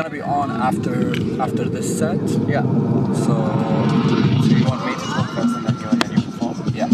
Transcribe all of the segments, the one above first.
gonna be on after this set. Yeah. So you want me to talk first and then you perform? Yeah.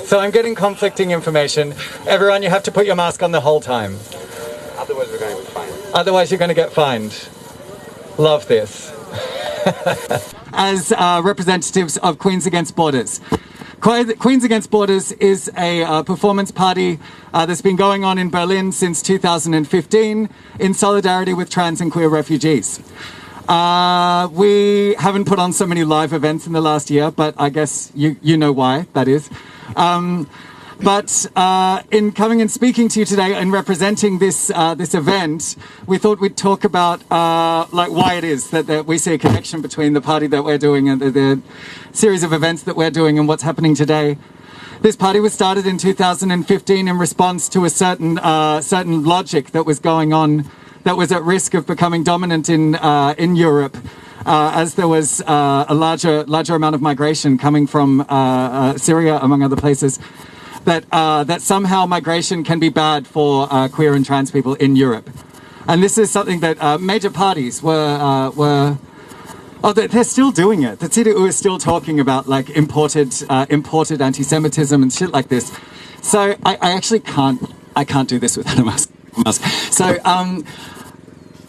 So I'm getting conflicting information. Everyone, you have to put your mask on the whole time. Otherwise we're going to be fined. Otherwise you're going to get fined. Love this. As representatives of Queens Against Borders. Queens Against Borders is a performance party that's been going on in Berlin since 2015 in solidarity with trans and queer refugees. We haven't put on so many live events in the last year, but I guess you know why that is. But in coming and speaking to you today and representing this event, we thought we'd talk about like why it is that we see a connection between the party that we're doing and the series of events that we're doing and what's happening today. This party was started in 2015 in response to a certain logic that was going on that was at risk of becoming dominant in Europe. As there was a larger amount of migration coming from Syria, among other places, that somehow migration can be bad for queer and trans people in Europe. And this is something that major parties they're still doing it. The CDU is still talking about like imported anti-Semitism and shit like this. So I actually can't do this without a mask. So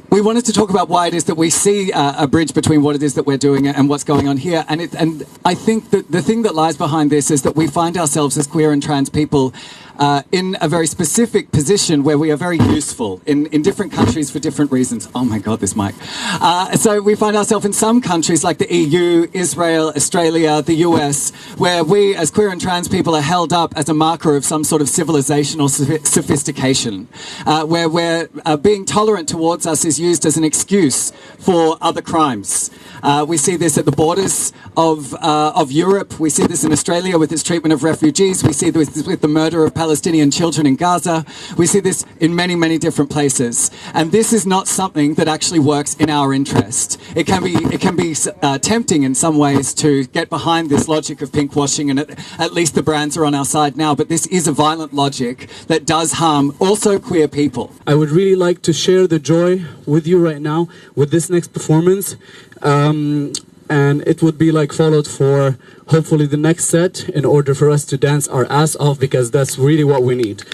we wanted to talk about why it is that we see a bridge between what it is that we're doing and what's going on here. And I think that the thing that lies behind this is that we find ourselves as queer and trans people in a very specific position where we are very useful in different countries for different reasons. Oh my God, this mic. So we find ourselves in some countries like the EU, Israel, Australia, the US, where we as queer and trans people are held up as a marker of some sort of civilization or sophistication, where being tolerant towards us is used as an excuse for other crimes. We see this at the borders of Europe. We see this in Australia with its treatment of refugees. We see this with the murder of Palestinian children in Gaza. We see this in many, many different places. And this is not something that actually works in our interest. It can be tempting in some ways to get behind this logic of pinkwashing, and at least the brands are on our side now. But this is a violent logic that does harm also queer people. I would really like to share the joy with you right now with this next performance. And it would be like followed for hopefully the next set in order for us to dance our ass off, because that's really what we need.